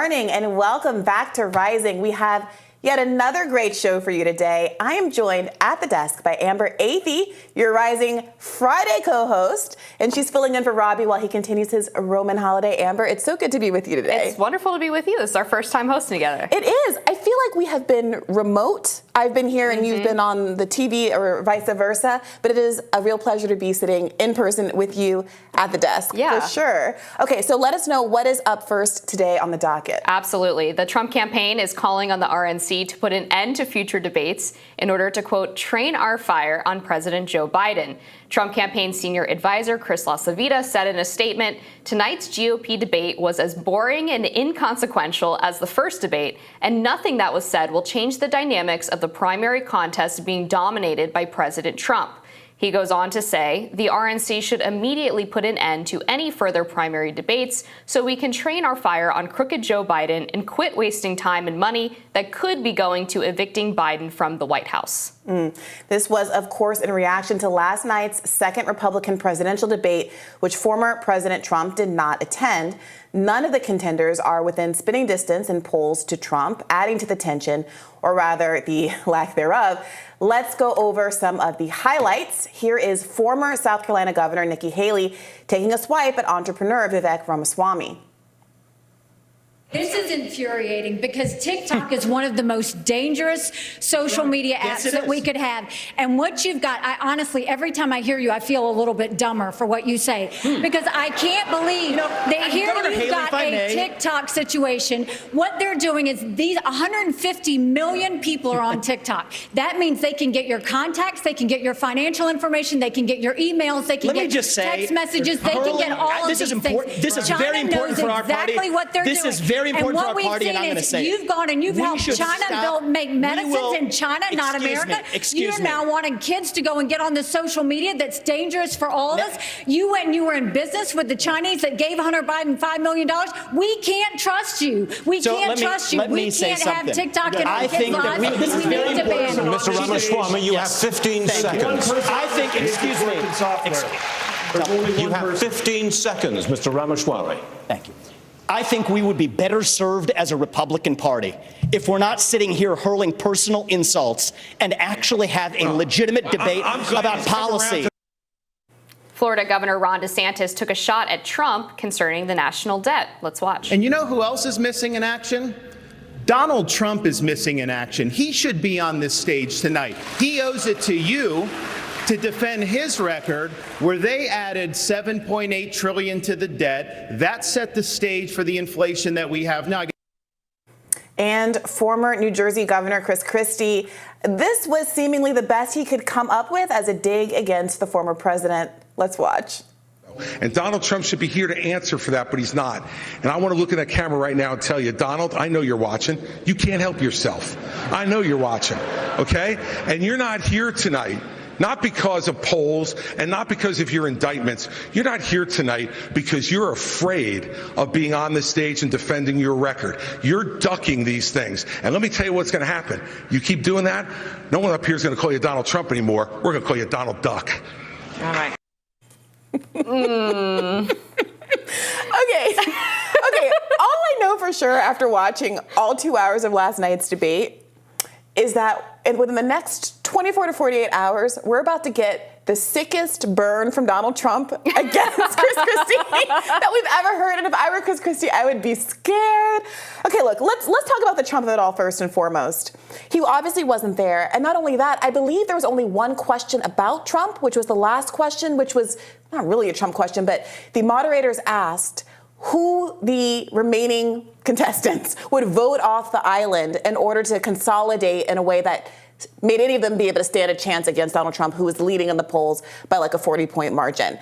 morning and welcome back to Rising. We have yet another great show for you today. I am joined at the desk by Amber Athey, your Rising Friday co-host, and she's filling in for Robbie while he continues his Roman holiday. Amber, it's so good to be with you today. It's wonderful to be with you. This is our first time hosting together. It is. I feel like we have been remote. I've been here and you've been on the TV or vice versa, but it is a real pleasure to be sitting in person with you at the desk. Yeah. For sure. Okay, so let us know what is up first today on the docket. Absolutely. The Trump campaign is calling on the RNC to put an end to future debates in order to, quote, train our fire on President Joe Biden. Trump campaign senior advisor Chris LaCivita said in a statement, tonight's GOP debate was as boring and inconsequential as the first debate, and nothing that was said will change the dynamics of the primary contest being dominated by President Trump. He goes on to say, the RNC should immediately put an end to any further primary debates so we can train our fire on crooked Joe Biden and quit wasting time and money that could be going to evicting Biden from the White House. This was, of course, in reaction to last night's second Republican presidential debate, which former President Trump did not attend. None of the contenders are within spitting distance in polls to Trump, adding to the tension, or rather the lack thereof. Let's go over some of the highlights. Here is former South Carolina Governor Nikki Haley taking a swipe at entrepreneur Vivek Ramaswamy. This is infuriating because TikTok is one of the most dangerous social media apps that we could have. And what you've got, I honestly, every time I hear you, I feel a little bit dumber for what you say. Because I can't believe that here you've got a TikTok situation. What they're doing is these 150 million people are on TikTok. That means they can get your contacts, they can get your financial information, they can get your emails, they can get text messages, they can get all of these things. This is very important for our party. Exactly what they're doing. This is very important for our party, and I'm going to say you've gone and you've helped China make medicines in China, not America. You're now wanting kids to go and get on the social media that's dangerous for all of us. You went and you were in business with the Chinese that gave Hunter Biden $5 million. We can't trust you. We can't trust you. We can't have TikTok in our kids' lives. This is very important. Mr. Ramaswamy, you have 15 seconds. I think, excuse me. You have 15 seconds, Mr. Ramaswamy. Thank you. I think we would be better served as a Republican Party if we're not sitting here hurling personal insults and actually have a legitimate debate about policy. Florida Governor Ron DeSantis took a shot at Trump concerning the national debt. Let's watch. And you know who else is missing in action? Donald Trump is missing in action. He should be on this stage tonight. He owes it to you to defend his record where they added $7.8 trillion to the debt. That set the stage for the inflation that we have now. And former New Jersey Governor Chris Christie, this was seemingly the best he could come up with as a dig against the former president. Let's watch. And Donald Trump should be here to answer for that, but he's not. And I want to look at that camera right now and tell you, Donald, I know you're watching. You can't help yourself. I know you're watching, okay? And you're not here tonight. Not because of polls and not because of your indictments. You're not here tonight because you're afraid of being on the stage and defending your record. You're ducking these things. And let me tell you what's going to happen. You keep doing that, no one up here is going to call you Donald Trump anymore. We're going to call you Donald Duck. All right. Okay. All I know for sure after watching all 2 hours of last night's debate is that within the next 24 to 48 hours, we're about to get the sickest burn from Donald Trump against Chris Christie that we've ever heard. And if I were Chris Christie, I would be scared. Okay, look, let's talk about the Trump of it all first and foremost. He obviously wasn't there. And not only that, I believe there was only one question about Trump, which was the last question, which was not really a Trump question, but the moderators asked who the remaining contestants would vote off the island in order to consolidate in a way that made any of them be able to stand a chance against Donald Trump, who was leading in the polls by like a 40-point margin.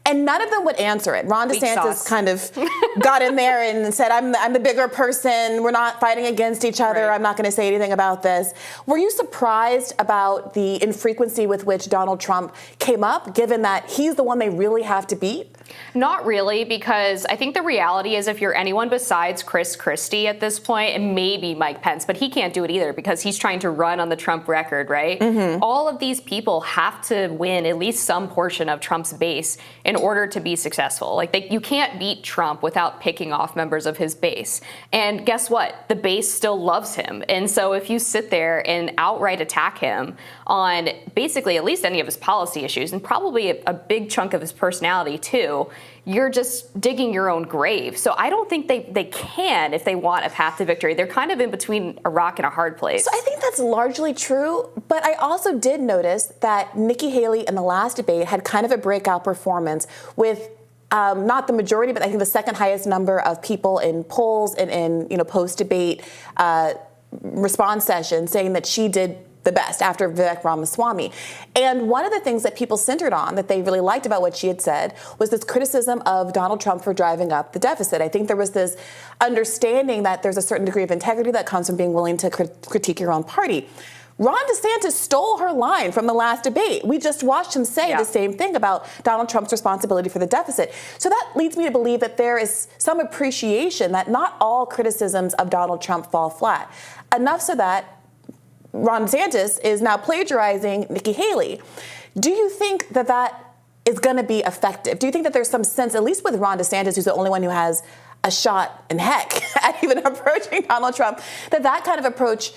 And none of them would answer it. Ron DeSantis kind of got in there and said, I'm the bigger person. We're not fighting against each other. Right. I'm not going to say anything about this. Were you surprised about the infrequency with which Donald Trump came up, given that he's the one they really have to beat? Not really, because I think the reality is if you're anyone besides Chris Christie at this point, and maybe Mike Pence, but he can't do it either because he's trying to run on the Trump record, right? All of these people have to win at least some portion of Trump's base in order to be successful. Like, you can't beat Trump without picking off members of his base. And guess what? The base still loves him. And so if you sit there and outright attack him on basically at least any of his policy issues, and probably a big chunk of his personality too, you're just digging your own grave. So I don't think they can if they want a path to victory. They're kind of in between a rock and a hard place. So I think that's largely true, but I also did notice that Nikki Haley in the last debate had kind of a breakout performance with not the majority, but I think the second highest number of people in polls and in post-debate response sessions saying that she did the best after Vivek Ramaswamy. And one of the things that people centered on that they really liked about what she had said was this criticism of Donald Trump for driving up the deficit. I think there was this understanding that there's a certain degree of integrity that comes from being willing to critique your own party. Ron DeSantis stole her line from the last debate. We just watched him say the same thing about Donald Trump's responsibility for the deficit. So that leads me to believe that there is some appreciation that not all criticisms of Donald Trump fall flat. Enough so that Ron DeSantis is now plagiarizing Nikki Haley. Do you think that that is going to be effective? Do you think that there's some sense, at least with Ron DeSantis, who's the only one who has a shot in heck at even approaching Donald Trump, that kind of approach,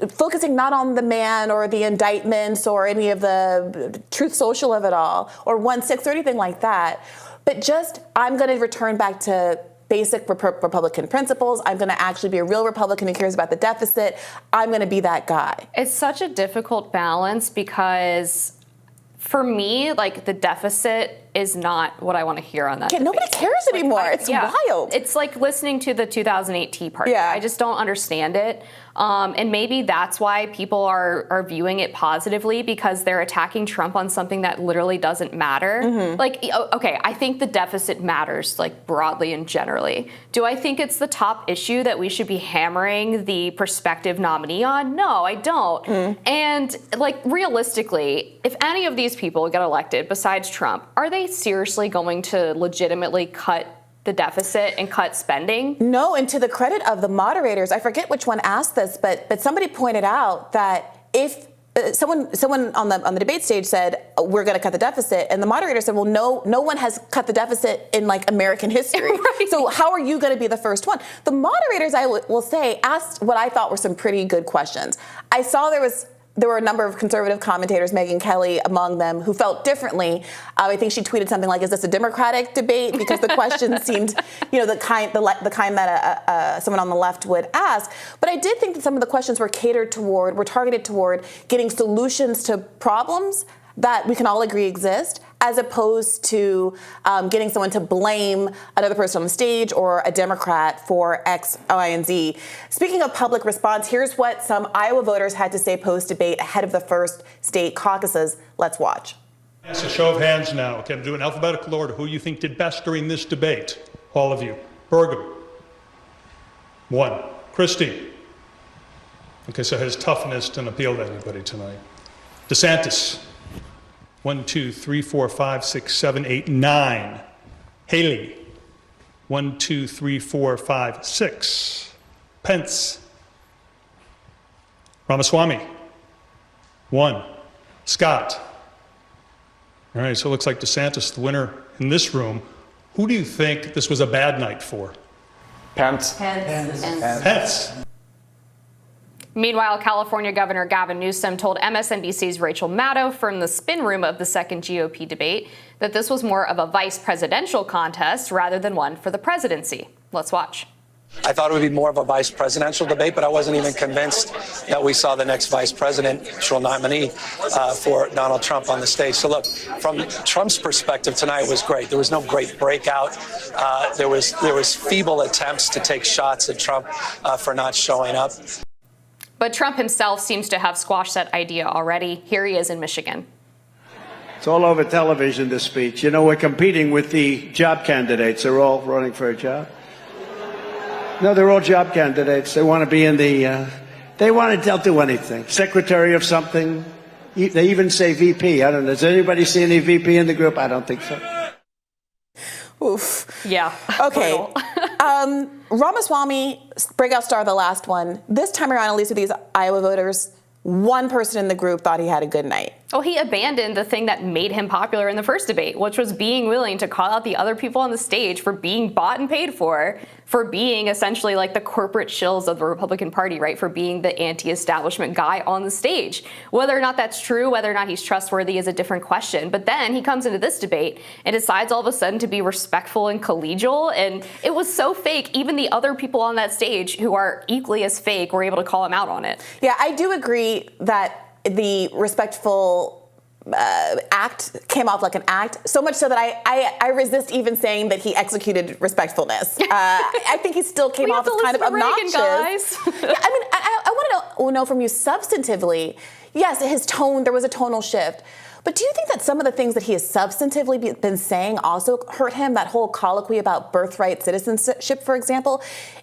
focusing not on the man or the indictments or any of the Truth Social of it all, or 1-6 or anything like that, but just I'm going to return back to basic Republican principles. I'm going to actually be a real Republican who cares about the deficit. I'm going to be that guy. It's such a difficult balance because for me, like, the deficit is not what I want to hear on that debate. Nobody cares anymore. It's wild. It's like listening to the 2008 Tea Party. I just don't understand it. And maybe that's why people are viewing it positively, because they're attacking Trump on something that literally doesn't matter. Like, okay, I think the deficit matters, like, broadly and generally. Do I think it's the top issue that we should be hammering the prospective nominee on? No, I don't. And, like, realistically, if any of these people get elected besides Trump, are they seriously going to legitimately cut the deficit and cut spending? No, and to the credit of the moderators, I forget which one asked this, but somebody pointed out that if someone on the debate stage said, we're going to cut the deficit, and the moderator said, well, no one has cut the deficit in, like, American history. Right. So how are you going to be the first one? The moderators, I will say, asked what I thought were some pretty good questions. I saw there were a number of conservative commentators, Megyn Kelly among them, who felt differently. I think she tweeted something like, "Is this a Democratic debate?" Because the question seemed, the kind that someone on the left would ask. But I did think that some of the questions were targeted toward getting solutions to problems that we can all agree exist, as opposed to getting someone to blame another person on the stage or a Democrat for X, Y, and Z. Speaking of public response, here's what some Iowa voters had to say post-debate ahead of the first state caucuses. Let's watch. It's a show of hands now. Okay, I'm doing alphabetical order. Who you think did best during this debate? All of you. Burgum. 1. Christie. Okay, so his toughness didn't appeal to anybody tonight. DeSantis. 1, 2, 3, 4, 5, 6, 7, 8, 9. Haley. 1, 2, 3, 4, 5, 6. Pence. Ramaswamy. 1. Scott. All right, so it looks like DeSantis, the winner in this room. Who do you think this was a bad night for? Pence. Pence. Meanwhile, California Governor Gavin Newsom told MSNBC's Rachel Maddow from the spin room of the second GOP debate that this was more of a vice presidential contest rather than one for the presidency. Let's watch. I thought it would be more of a vice presidential debate, but I wasn't even convinced that we saw the next vice presidential nominee for Donald Trump on the stage. So look, from Trump's perspective, tonight was great. There was no great breakout. There was feeble attempts to take shots at Trump for not showing up. But Trump himself seems to have squashed that idea already. Here he is in Michigan. It's all over television, this speech. We're competing with the job candidates. They're all running for a job. No, they're all job candidates. They want to be in they'll do anything. Secretary of something. They even say VP. I don't know. Does anybody see any VP in the group? I don't think so. Oof. Yeah. Okay. Ramaswamy, breakout star, the last one. This time around, at least with these Iowa voters, one person in the group thought he had a good night. Well, he abandoned the thing that made him popular in the first debate, which was being willing to call out the other people on the stage for being bought and paid for being essentially like the corporate shills of the Republican Party, right? For being the anti-establishment guy on the stage. Whether or not that's true, whether or not he's trustworthy is a different question. But then he comes into this debate and decides all of a sudden to be respectful and collegial. And it was so fake. Even the other people on that stage who are equally as fake were able to call him out on it. Yeah, I do agree that the respectful act came off like an act, so much so that I resist even saying that he executed respectfulness. I think he still came off as kind of obnoxious. Guys. Yeah, I mean, I want to know from you substantively, yes, his tone, there was a tonal shift. But do you think that some of the things that he has substantively been saying also hurt him? That whole colloquy about birthright citizenship, for example,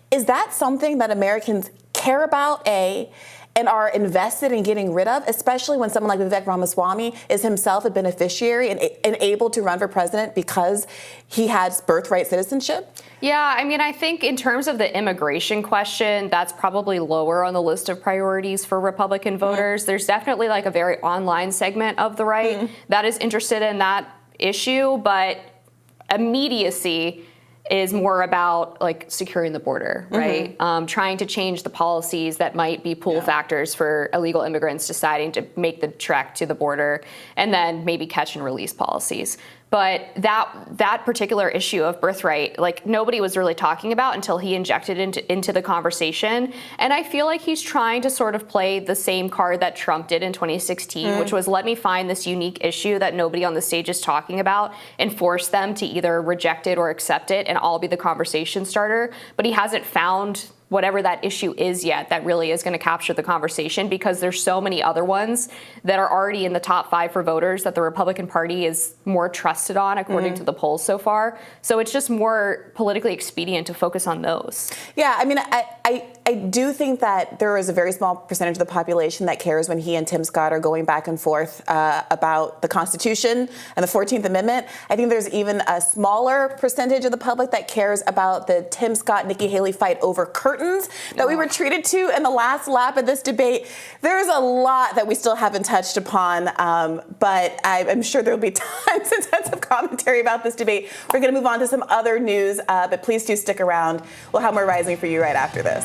is that something that Americans care about, A, and are invested in getting rid of, especially when someone like Vivek Ramaswamy is himself a beneficiary and able to run for president because he has birthright citizenship? Yeah, I mean, I think in terms of the immigration question, that's probably lower on the list of priorities for Republican voters. There's definitely like a very online segment of the right that is interested in that issue, but immediacy is more about like securing the border, right? Trying to change the policies that might be pull factors for illegal immigrants deciding to make the trek to the border, and then maybe catch and release policies. But that particular issue of birthright, like nobody was really talking about until he injected into the conversation. And I feel like he's trying to sort of play the same card that Trump did in 2016, which was let me find this unique issue that nobody on the stage is talking about and force them to either reject it or accept it, and I'll be the conversation starter. But he hasn't found whatever that issue is yet that really is going to capture the conversation, because there's so many other ones that are already in the top 5 for voters that the Republican Party is more trusted on, according to the polls so far. So it's just more politically expedient to focus on those. Yeah, I mean, I do think that there is a very small percentage of the population that cares when he and Tim Scott are going back and forth about the Constitution and the 14th Amendment. I think there's even a smaller percentage of the public that cares about the Tim Scott-Nikki Haley fight over curtains that we were treated to in the last lap of this debate. There's a lot that we still haven't touched upon, but I'm sure there'll be tons and tons of commentary about this debate. We're going to move on to some other news, but please do stick around. We'll have more Rising for you right after this.